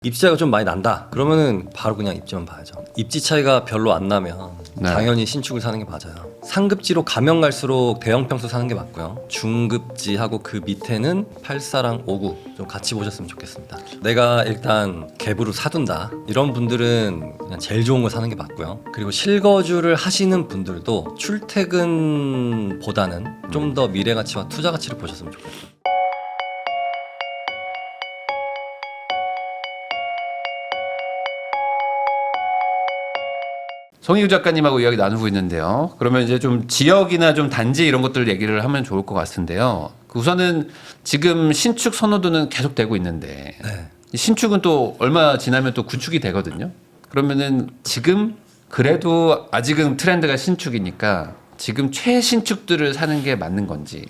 입지 차이가 좀 많이 난다 그러면은 바로 그냥 입지만 봐야죠. 입지 차이가 별로 안 나면 당연히 신축을 사는 게 맞아요. 상급지로 가면 갈수록 대형 평수 사는 게 맞고요. 중급지하고 그 밑에는 84랑 59 좀 같이 보셨으면 좋겠습니다. 내가 일단 갭으로 사둔다 이런 분들은 그냥 제일 좋은 거 사는 게 맞고요. 그리고 실거주를 하시는 분들도 출퇴근보다는 좀 더 미래 가치와 투자 가치를 보셨으면 좋겠어요. 송희우 작가님하고 이야기 나누고 있는데요. 그러면 이제 좀 지역이나 좀 단지 이런 것들 얘기를 하면 좋을 것 같은데요. 우선은 지금 신축 선호도는 계속 되고 있는데 신축은 또 얼마 지나면 또 구축이 되거든요. 그러면은 지금 그래도 아직은 트렌드가 신축이니까 지금 최신축들을 사는 게 맞는 건지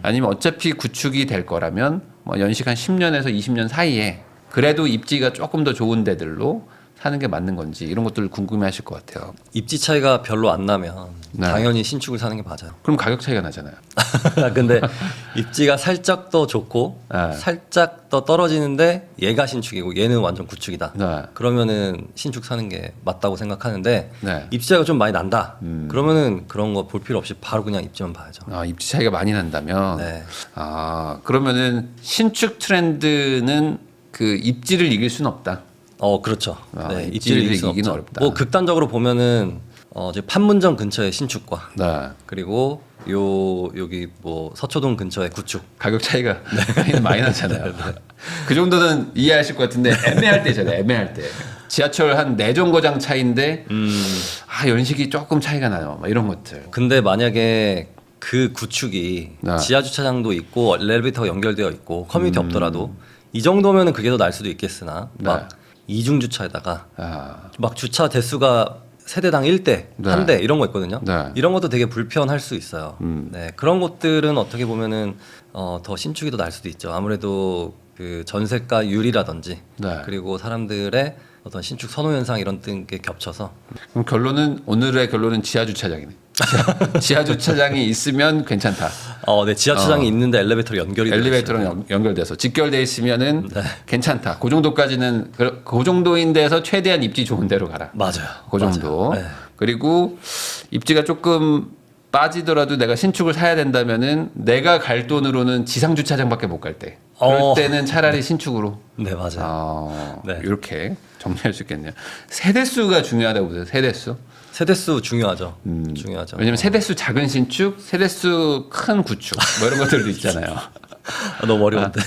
아니면 어차피 구축이 될 거라면 뭐 연식 한 10년에서 20년 사이에 그래도 입지가 조금 더 좋은 데들로 사는 게 맞는 건지 이런 것들을 궁금해하실 것 같아요. 입지 차이가 별로 안 나면 당연히 신축을 사는 게 맞아요. 그럼 가격 차이가 나잖아요. 근데 입지가 살짝 더 좋고 살짝 더 떨어지는데 얘가 신축이고 얘는 완전 구축이다. 그러면은 신축 사는 게 맞다고 생각하는데 입지 차이가 좀 많이 난다. 그러면은 그런 거 볼 필요 없이 바로 그냥 입지만 봐야죠. 입지 차이가 많이 난다면 그러면은 신축 트렌드는 그 입지를 이길 수는 없다. 그렇죠. 입지를 이기기는 어렵다. 뭐 극단적으로 보면은 이제 판문점 근처의 신축과 그리고 여기 뭐 서초동 근처의 구축 가격 차이가 많이 나잖아요. 그 정도는 이해하실 것 같은데 애매할 때잖아요. 애매할 때 지하철 한 4정거장 차이인데 연식이 조금 차이가 나요. 막 이런 것들. 근데 만약에 그 구축이 지하 주차장도 있고 엘리베이터가 연결되어 있고 커뮤니티 없더라도 이 정도면은 그게 더 날 수도 있겠으나 막 이중 주차에다가 막 주차 대수가 세대당 1대, 1대 이런 거 있거든요. 이런 것도 되게 불편할 수 있어요. 그런 것들은 어떻게 보면은 더 신축이 더 날 수도 있죠. 아무래도 그 전세가 유리라든지 그리고 사람들의 어떤 신축 선호 현상 이런 게 겹쳐서. 그럼 오늘의 결론은 지하 주차장이네. 지하 주차장이 있으면 괜찮다. 네, 지하 주차장이 있는데 엘리베이터랑 연결돼서 직결돼 있으면은 괜찮다. 그 정도까지는 그 정도인 데서 최대한 입지 좋은 데로 가라. 맞아요. 그 정도. 그리고 입지가 조금 빠지더라도 내가 신축을 사야 된다면은 내가 갈 돈으로는 지상 주차장밖에 못 갈 때. 그럴 때는 차라리 신축으로. 네, 맞아요. 이렇게 정리할 수 있겠네요. 세대수가 중요하다고 보세요. 세대수 중요하죠. 중요하죠. 왜냐면 세대수 작은 신축, 세대수 큰 구축 뭐 이런 것들도 있잖아요. 너무 어려운데.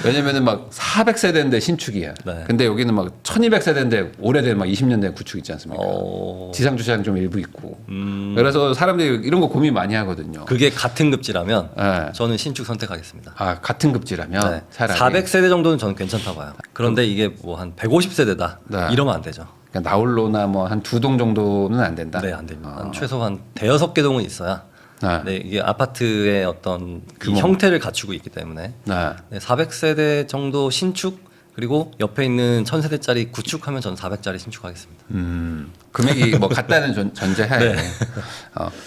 왜냐면은 막 400세대인데 신축이야. 근데 여기는 막 1200세대인데 오래된 막 20년 된 구축 있지 않습니까? 지상 주차장 좀 일부 있고. 그래서 사람들이 이런 거 고민 많이 하거든요. 그게 같은 급지라면 저는 신축 선택하겠습니다. 같은 급지라면 차라리 400세대 정도는 저는 괜찮다 봐요. 그런데 이게 뭐 한 150세대다 이러면 안 되죠. 그러니까 나홀로나 뭐 한 2동 정도는 안 된다. 네, 안 됩니다. 최소 한 대여섯 개 동은 있어야. 이게 아파트의 어떤 이 형태를 갖추고 있기 때문에 400세대 정도 신축 그리고 옆에 있는 1000세대짜리 구축하면 저는 400짜리 신축하겠습니다. 금액이 뭐 같다는 전제하에.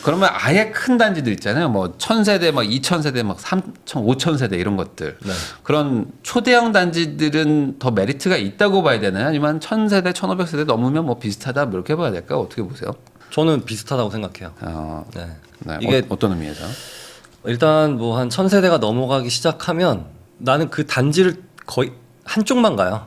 그러면 아예 큰 단지들 있잖아요. 뭐 1000세대, 막 2000세대, 막 5000세대 이런 것들. 그런 초대형 단지들은 더 메리트가 있다고 봐야 되나요? 아니면 1000세대, 1500세대 넘으면 뭐 비슷하다 뭐 이렇게 봐야 될까? 어떻게 보세요? 저는 비슷하다고 생각해요. 이게 어떤 의미에서? 일단 뭐 한 1000세대가 넘어가기 시작하면 나는 그 단지를 거의 한쪽만 가요.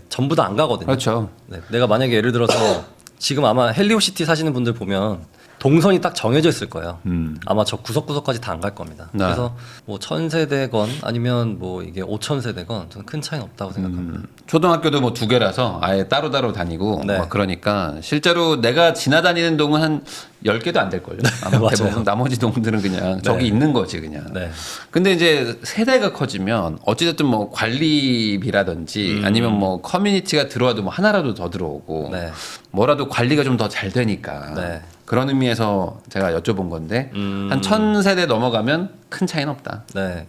전부 다 안 가거든요. 그렇죠. 내가 만약에 예를 들어서 지금 아마 헬리오시티 사시는 분들 보면 동선이 딱 정해져 있을 거예요. 아마 저 구석구석까지 다 안 갈 겁니다. 그래서 뭐 1000세대건 아니면 뭐 이게 5000세대건 저는 큰 차이는 없다고 생각합니다. 초등학교도 뭐 2개라서 아예 따로따로 다니고 막 그러니까 실제로 내가 지나다니는 동은 한 10개도 안 될걸요. 아마 대부분 나머지 동들은 그냥 저기 있는 거지 그냥. 근데 이제 세대가 커지면 어찌됐든 뭐 관리비라든지 아니면 뭐 커뮤니티가 들어와도 뭐 하나라도 더 들어오고 뭐라도 관리가 좀 더 잘 되니까 그런 의미에서 제가 여쭤본 건데 한 1000세대 넘어가면 큰 차이는 없다.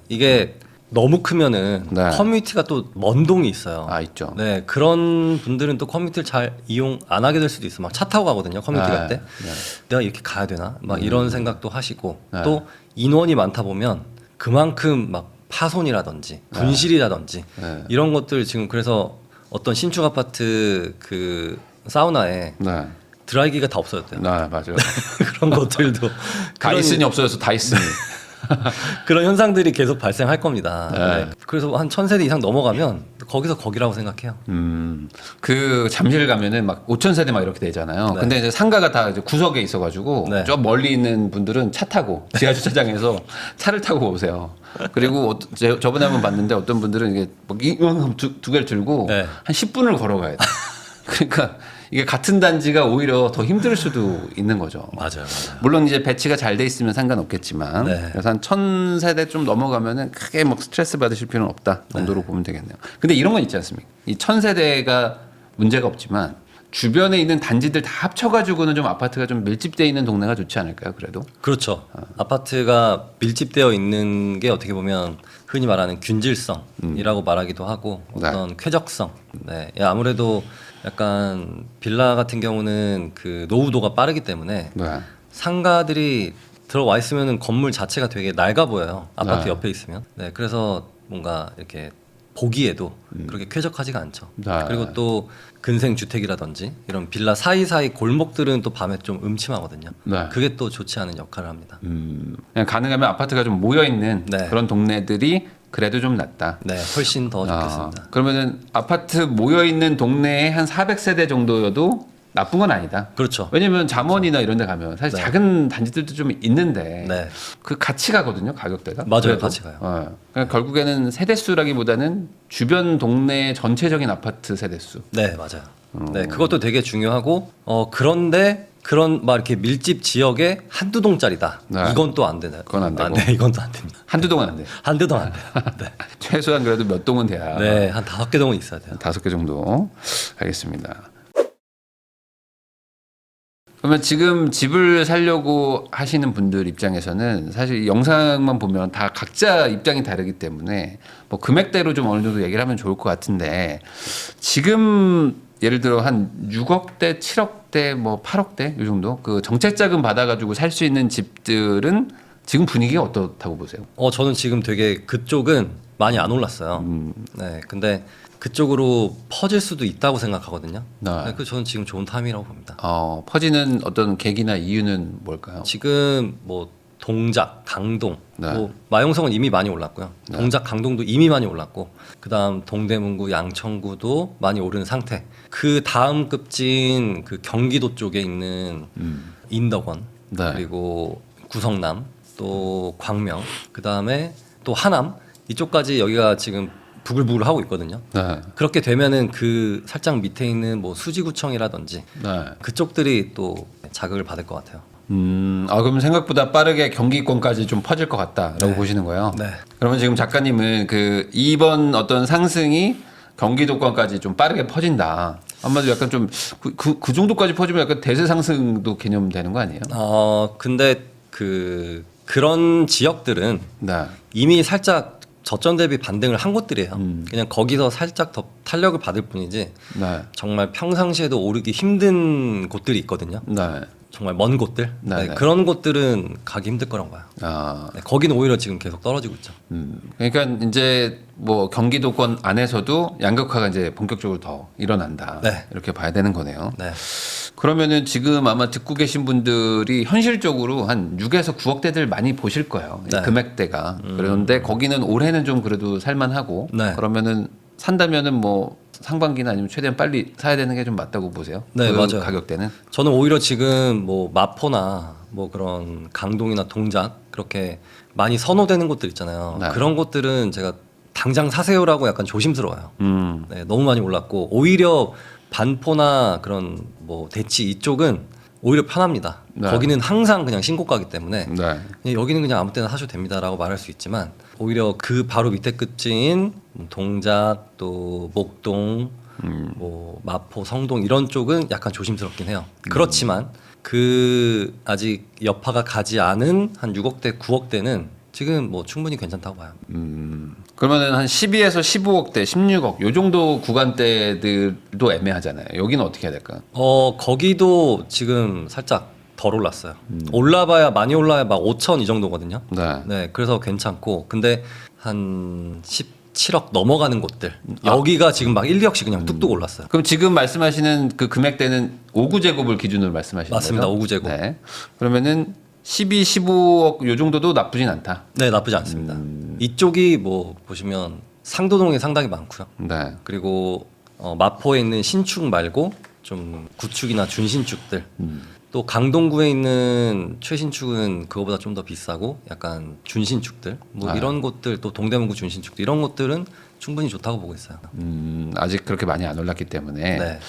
이게 너무 크면은 커뮤니티가 또 먼 동이 있어요. 있죠. 그런 분들은 또 커뮤니티를 잘 이용 안 하게 될 수도 있어. 막 차 타고 가거든요. 커뮤니티 갈 때. 내가 이렇게 가야 되나? 막 이런 생각도 하시고 또 인원이 많다 보면 그만큼 막 파손이라든지 분실이라든지 이런 것들 지금 그래서 어떤 신축 아파트 그 사우나에 네. 드라이기가 다 없어졌대요. 맞아요. 그런 것들도 다이슨이 없어져서 다이슨이. 그런 현상들이 계속 발생할 겁니다. 네. 네. 그래서 한 1000세대 이상 넘어가면 거기서 거기라고 생각해요. 그 잠실 가면은 막 5,000세대 막 이렇게 되잖아요. 네. 근데 이제 상가가 다 이제 구석에 있어가지고 네. 저 멀리 있는 분들은 차 타고 지하 주차장에서 차를 타고 오세요. 그리고 저번에 한번 봤는데 어떤 분들은 이게 막 이만큼 두 개를 들고 네. 한 10분을 걸어가야 돼. 그러니까 이게 같은 단지가 오히려 더 힘들 수도 있는 거죠. 맞아요. 물론 이제 배치가 잘 돼 있으면 상관없겠지만 네. 그래서 한 1000세대 좀 넘어가면은 크게 막 스트레스 받으실 필요는 없다 정도로 보면 되겠네요. 근데 이런 건 있지 않습니까? 이 1000세대가 문제가 없지만 주변에 있는 단지들 다 합쳐가지고는 좀 아파트가 좀 밀집돼 있는 동네가 좋지 않을까요? 그래도 그렇죠. 아파트가 밀집되어 있는 게 어떻게 보면 흔히 말하는 균질성이라고 말하기도 하고 어떤 쾌적성. 네. 아무래도 약간 빌라 같은 경우는 그 노후도가 빠르기 때문에 네. 상가들이 들어와 있으면은 건물 자체가 되게 낡아 보여요. 아파트 네. 옆에 있으면. 네. 그래서 뭔가 이렇게 보기에도 그렇게 쾌적하지가 않죠. 네. 그리고 또 근생 주택이라든지 이런 빌라 사이사이 골목들은 또 밤에 좀 음침하거든요. 네. 그게 또 좋지 않은 역할을 합니다. 그냥 가능하면 아파트가 좀 모여 있는 네. 그런 동네들이 그래도 좀 낫다. 네, 훨씬 더 좋겠습니다. 그러면은 아파트 모여 있는 동네에 한 400세대 정도여도 나쁜 건 아니다. 그렇죠. 왜냐면 잠원이나 이런 데 가면 사실 네. 작은 단지들도 좀 있는데 네, 그 같이 가거든요, 가격대가. 맞아요, 그래도. 같이 가요. 그러니까 결국에는 세대수라기보다는 주변 동네 전체적인 아파트 세대수. 네, 맞아요. 네, 그것도 되게 중요하고 그런데 그런 막 이렇게 밀집 지역에 한두 동짜리다. 네. 이건 또 안 되나요? 그건 안 되고. 네, 이건 또 안 됩니다. 한두 동은 안 돼. 한두 동 안 돼요. 네, 최소한 그래도 몇 동은 돼야. 네, 한 5개 동은 있어야 돼요. 5개 정도. 알겠습니다. 그러면 지금 집을 사려고 하시는 분들 입장에서는 사실 이 영상만 보면 다 각자 입장이 다르기 때문에 뭐 금액대로 좀 어느 정도 얘기를 하면 좋을 것 같은데 지금 예를 들어 한 6억대, 7억대, 뭐 8억대 이 정도 그 정책 자금 받아가지고 살 수 있는 집들은 지금 분위기가 어떻다고 보세요? 저는 지금 되게 그쪽은 많이 안 올랐어요. 네, 근데 그쪽으로 퍼질 수도 있다고 생각하거든요. 네. 네, 그 저는 지금 좋은 타임이라고 봅니다. 퍼지는 어떤 계기나 이유는 뭘까요? 지금 뭐 동작, 강동, 네. 뭐 마용성은 이미 많이 올랐고요. 동작, 강동도 이미 많이 올랐고, 그다음 동대문구, 양천구도 많이 오른 상태. 그 다음 급지인 그 경기도 쪽에 있는 인덕원, 네. 그리고 구성남, 또 광명, 그다음에 또 하남 이쪽까지 여기가 지금 부글부글 하고 있거든요. 네. 그렇게 되면은 그 살짝 밑에 있는 뭐 수지구청이라든지 네. 그쪽들이 또 자극을 받을 것 같아요. 그럼 생각보다 빠르게 경기권까지 좀 퍼질 것 같다라고 네. 보시는 거예요. 네. 그러면 지금 작가님은 그 이번 어떤 상승이 경기도권까지 좀 빠르게 퍼진다. 한마디로 약간 좀 그 정도까지 퍼지면 약간 대세 상승도 개념되는 거 아니에요? 근데 그런 지역들은 네. 이미 살짝 저점 대비 반등을 한 곳들이에요. 그냥 거기서 살짝 더 탄력을 받을 뿐이지 네. 정말 평상시에도 오르기 힘든 곳들이 있거든요. 네. 정말 먼 곳들. 네, 네, 네. 그런 곳들은 가기 힘들 거라고 봐요. 네, 거기는 오히려 지금 계속 떨어지고 있죠. 그러니까 이제 뭐 경기도권 안에서도 양극화가 이제 본격적으로 더 일어난다. 네. 이렇게 봐야 되는 거네요. 네. 그러면은 지금 아마 듣고 계신 분들이 현실적으로 한 6에서 9억대들 많이 보실 거예요. 이 네. 금액대가. 그런데 거기는 올해는 좀 그래도 살만하고 네. 그러면은 산다면은 뭐 상반기나 아니면 최대한 빨리 사야 되는 게 좀 맞다고 보세요. 네, 그 맞아요. 가격대는. 저는 오히려 지금 뭐 마포나 뭐 그런 강동이나 동작 그렇게 많이 선호되는 곳들 있잖아요. 네. 그런 곳들은 제가 당장 사세요라고 약간 조심스러워요. 네, 너무 많이 올랐고 오히려 반포나 그런 뭐 대치 이쪽은 오히려 편합니다. 네. 거기는 항상 그냥 신고가기 때문에 네. 그냥 여기는 그냥 아무 때나 사셔도 됩니다라고 말할 수 있지만 오히려 그 바로 밑에 끝인 동작 또 목동 뭐 마포 성동 이런 쪽은 약간 조심스럽긴 해요. 그렇지만 그 아직 여파가 가지 않은 한 6억대 9억대는 지금 뭐 충분히 괜찮다고 봐요. 그러면은 한 12에서 15억대, 16억 요 정도 구간대들도 애매하잖아요. 여기는 어떻게 해야 될까? 거기도 지금 살짝 덜 올랐어요. 올라봐야 많이 올라야 막 5천 이 정도거든요. 네. 네, 그래서 괜찮고 근데 한 7억 넘어가는 곳들 여기가 지금 막 1, 2억씩 그냥 뚝뚝 올랐어요. 그럼 지금 말씀하시는 그 금액대는 5구제곱을 기준으로 말씀하시는 맞습니다. 거죠? 5구제곱. 네. 그러면은 12, 15억 요 정도도 나쁘진 않다. 네, 나쁘지 않습니다. 이쪽이 뭐 보시면 상도동에 상당히 많고요. 네. 그리고 마포에 있는 신축 말고 좀 구축이나 준신축들. 또 강동구에 있는 최신축은 그거보다 좀 더 비싸고 약간 준신축들 뭐 이런 곳들 또 동대문구 준신축들 이런 곳들은 충분히 좋다고 보고 있어요. 아직 그렇게 많이 안 올랐기 때문에. 네.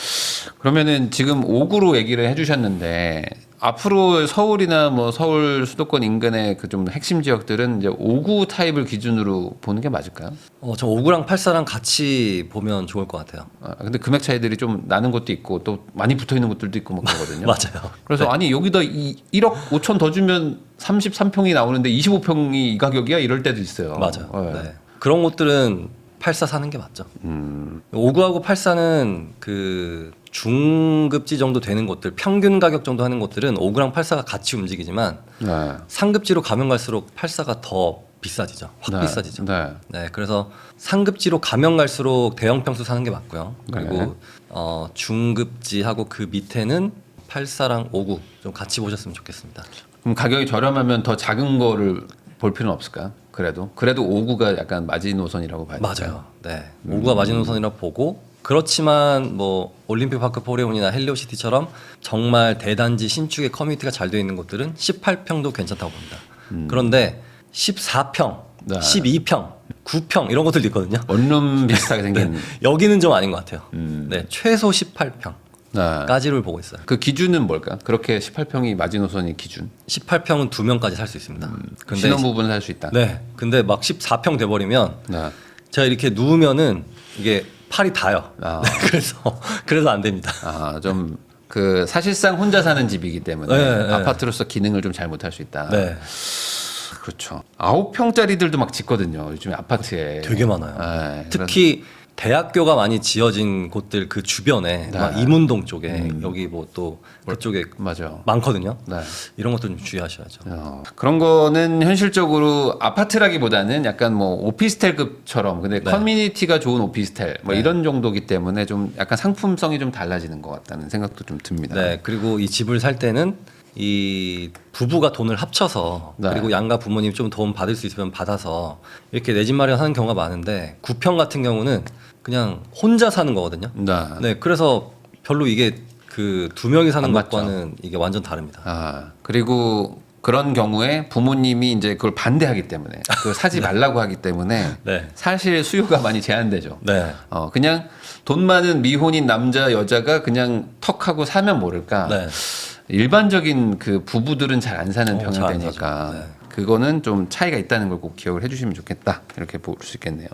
그러면은 지금 5구로 얘기를 해주셨는데 앞으로 서울이나 뭐 서울 수도권 인근의 그 좀 핵심 지역들은 이제 5구 타입을 기준으로 보는 게 맞을까요? 저 5구랑 84랑 같이 보면 좋을 것 같아요. 근데 금액 차이들이 좀 나는 것도 있고 또 많이 붙어 있는 곳들도 있고 뭐 그러거든요. 맞아요. 그래서 아니 여기다 1억 5천 더 주면 33평이 나오는데 25평이 이 가격이야 이럴 때도 있어요. 맞아요. 네. 네. 그런 곳들은 84 사는 게 맞죠. 5구하고 84는 그 중급지 정도 되는 곳들 평균 가격 정도 하는 곳들은 5구랑 84가 같이 움직이지만 네. 상급지로 가면 갈수록 84가 더 비싸지죠. 확 네. 비싸지죠. 네. 네, 그래서 상급지로 가면 갈수록 대형 평수 사는 게 맞고요. 그리고 네. 중급지하고 그 밑에는 84랑 5구 좀 같이 보셨으면 좋겠습니다. 그럼 가격이 저렴하면 더 작은 거를 볼 필요는 없을까요? 그래도 5구가 약간 마지노선이라고 봐야 될까요? 맞아요. 네, 5구가 마지노선이라고 보고 그렇지만 뭐 올림픽파크 포레온이나 헬리오시티처럼 정말 대단지 신축의 커뮤니티가 잘 되어 있는 곳들은 18평도 괜찮다고 봅니다. 그런데 14평, 네. 12평, 9평 이런 것들도 있거든요. 원룸 비슷하게 생긴. 네, 여기는 좀 아닌 것 같아요. 네, 최소 18평까지를 네. 보고 있어요. 그 기준은 뭘까? 그렇게 18평이 마지노선이 기준. 18평은 2명까지 살 수 있습니다. 근데 신혼부부는 살 수 있다. 네, 근데 막 14평 돼 버리면 네. 제가 이렇게 누우면은 이게 팔이 닿아요. 아. 네, 그래서 안 됩니다. 좀 그 사실상 혼자 사는 집이기 때문에 네, 네. 아파트로서 기능을 좀 잘 못할 수 있다. 네, 그렇죠. 9평짜리들도 막 짓거든요. 요즘에 아파트에. 되게 많아요. 네, 특히 대학교가 많이 지어진 곳들 그 주변에 네. 막 이문동 쪽에 여기 뭐 또 그쪽에 맞아. 많거든요. 네. 이런 것도 좀 주의하셔야죠. 그런 거는 현실적으로 아파트라기보다는 약간 뭐 오피스텔급처럼 근데 네. 커뮤니티가 좋은 오피스텔 뭐 네. 이런 정도기 때문에 좀 약간 상품성이 좀 달라지는 것 같다는 생각도 좀 듭니다. 네, 그리고 이 집을 살 때는 이 부부가 돈을 합쳐서 네. 그리고 양가 부모님 좀 도움 받을 수 있으면 받아서 이렇게 내 집 마련하는 경우가 많은데 9평 같은 경우는 그냥 혼자 사는 거거든요. 네. 네, 그래서 별로 이게 그 2명이 사는 안 맞죠. 것과는 이게 완전 다릅니다. 그리고 그런 경우에 부모님이 이제 그걸 반대하기 때문에 그걸 사지 말라고 하기 때문에 네. 사실 수요가 많이 제한되죠. 네. 그냥 돈 많은 미혼인 남자 여자가 그냥 턱하고 사면 모를까. 네. 일반적인 그 부부들은 잘 안 사는 잘안 병이 되니까 사죠. 네. 그거는 좀 차이가 있다는 걸 꼭 기억을 해주시면 좋겠다 이렇게 볼 수 있겠네요.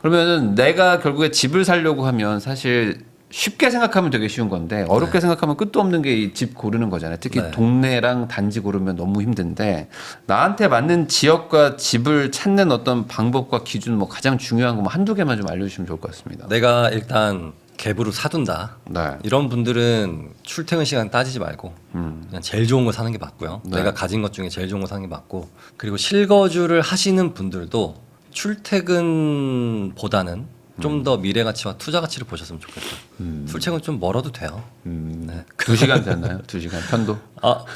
그러면은 내가 결국에 집을 사려고 하면 사실 쉽게 생각하면 되게 쉬운 건데 어렵게 생각하면 끝도 없는 게 이 집 고르는 거잖아요. 특히 네. 동네랑 단지 고르면 너무 힘든데 나한테 맞는 지역과 집을 찾는 어떤 방법과 기준 뭐 가장 중요한 거 뭐 한두 개만 좀 알려주시면 좋을 것 같습니다. 내가 일단 갭으로 사둔다. 네. 이런 분들은 출퇴근 시간 따지지 말고 그냥 제일 좋은 거 사는 게 맞고요. 네. 내가 가진 것 중에 제일 좋은 거 사는 게 맞고 그리고 실거주를 하시는 분들도 출퇴근보다는 좀 더 미래 가치와 투자 가치를 보셨으면 좋겠다. 출퇴근 좀 멀어도 돼요. 네. 2시간 됐나요? 2시간 편도?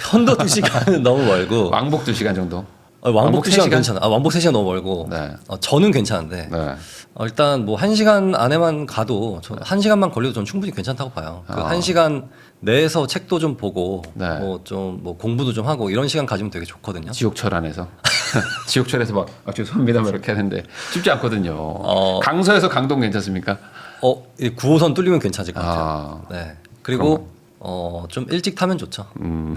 편도 2시간은 너무 멀고 왕복 2시간 정도? 왕복 2시간 3시간? 괜찮아. 왕복 3시간 너무 멀고 네. 저는 괜찮은데 네. 일단 뭐 1시간 안에만 가도 1시간만 걸려도 전 충분히 괜찮다고 봐요. 그 1시간 내에서 책도 좀 보고 네. 뭐 공부도 좀 하고 이런 시간 가지면 되게 좋거든요. 지옥철 안에서 지옥철에서 막 죄송합니다 막 이렇게 하는데 쉽지 않거든요. 강서에서 강동 괜찮습니까? 9호선 뚫리면 괜찮을 것 같아요. 네. 그럼. 그리고 좀 일찍 타면 좋죠. 네.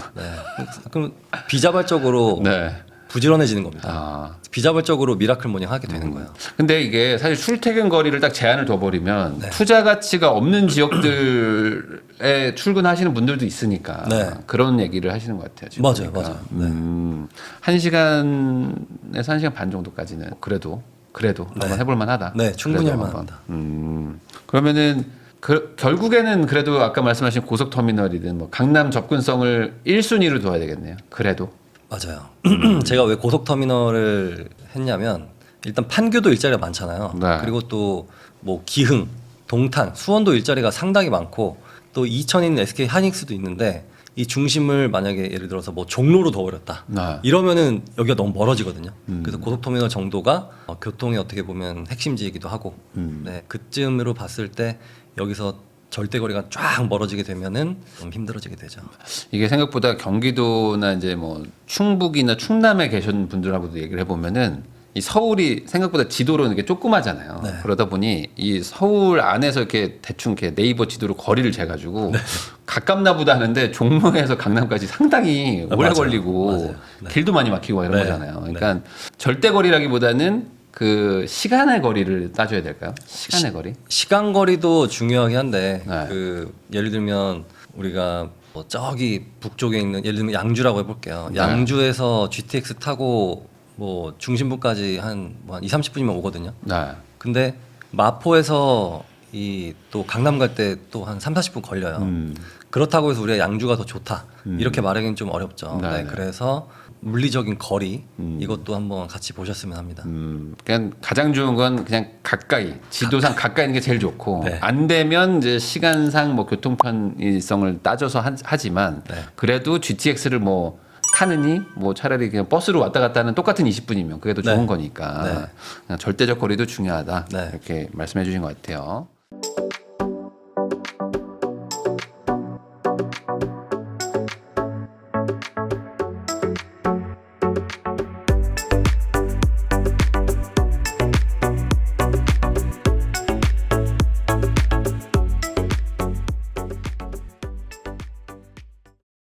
그럼 비자발적으로 네. 부지런해지는 겁니다. 비자발적으로 미라클 모닝 하게 되는 거예요. 근데 이게 사실 출퇴근 거리를 딱 제한을 둬버리면 네. 투자 가치가 없는 지역들에 출근하시는 분들도 있으니까 네. 그런 얘기를 하시는 것 같아요. 지금 맞아요, 보니까. 맞아요. 네. 1시간에서 1시간 반 정도까지는 그래도 한번 해볼 만하다. 네, 충분히 그래도 할 한번. 만합니다. 그러면은 결국에는 그래도 아까 말씀하신 고속터미널이든 뭐 강남 접근성을 1순위로 둬야 되겠네요. 그래도. 맞아요. 제가 왜 고속터미널을 했냐면 일단 판교도 일자리가 많잖아요. 네. 그리고 또 뭐 기흥, 동탄, 수원도 일자리가 상당히 많고 또 이천인 SK 하이닉스도 있는데 이 중심을 만약에 예를 들어서 뭐 종로로 둬버렸다. 네. 이러면은 여기가 너무 멀어지거든요. 그래서 고속터미널 정도가 교통의 어떻게 보면 핵심지이기도 하고 네, 그쯤으로 봤을 때 여기서 절대거리가 쫙 멀어지게 되면은 좀 힘들어지게 되죠. 이게 생각보다 경기도나 이제 뭐 충북이나 충남에 계신 분들하고도 얘기를 해보면은 이 서울이 생각보다 지도로 이렇게 조그마잖아요. 네. 그러다 보니 이 서울 안에서 이렇게 대충 이렇게 네이버 지도로 거리를 재가지고 가깝나 보다 하는데 종로에서 강남까지 상당히 오래 맞아요. 걸리고 맞아요. 네. 길도 많이 막히고 이런 네. 거잖아요. 그러니까 절대거리라기보다는 그 시간의 거리를 따져야 될까요? 시간의 거리? 시간 거리도 중요하긴 한데 네. 그 예를 들면 우리가 뭐 저기 북쪽에 있는 예를 들면 양주라고 해볼게요. 네. 양주에서 GTX 타고 뭐 중심부까지 한 2, 30분이면 오거든요. 네. 근데 마포에서 이 또 강남 갈 때 또 한 3, 40분 걸려요. 그렇다고 해서 우리가 양주가 더 좋다. 이렇게 말하기는 좀 어렵죠. 네, 네, 네. 그래서 물리적인 거리 이것도 한번 같이 보셨으면 합니다. 그냥 가장 좋은 건 그냥 가까이 지도상 가까이 있는 게 제일 좋고 네. 안 되면 이제 시간상 뭐 교통 편의성을 따져서 하지만 네. 그래도 GTX를 뭐 타느니 뭐 차라리 그냥 버스로 왔다 갔다 하는 똑같은 20분이면 그게 더 좋은 네. 거니까 네. 그냥 절대적 거리도 중요하다 네. 이렇게 말씀해 주신 것 같아요.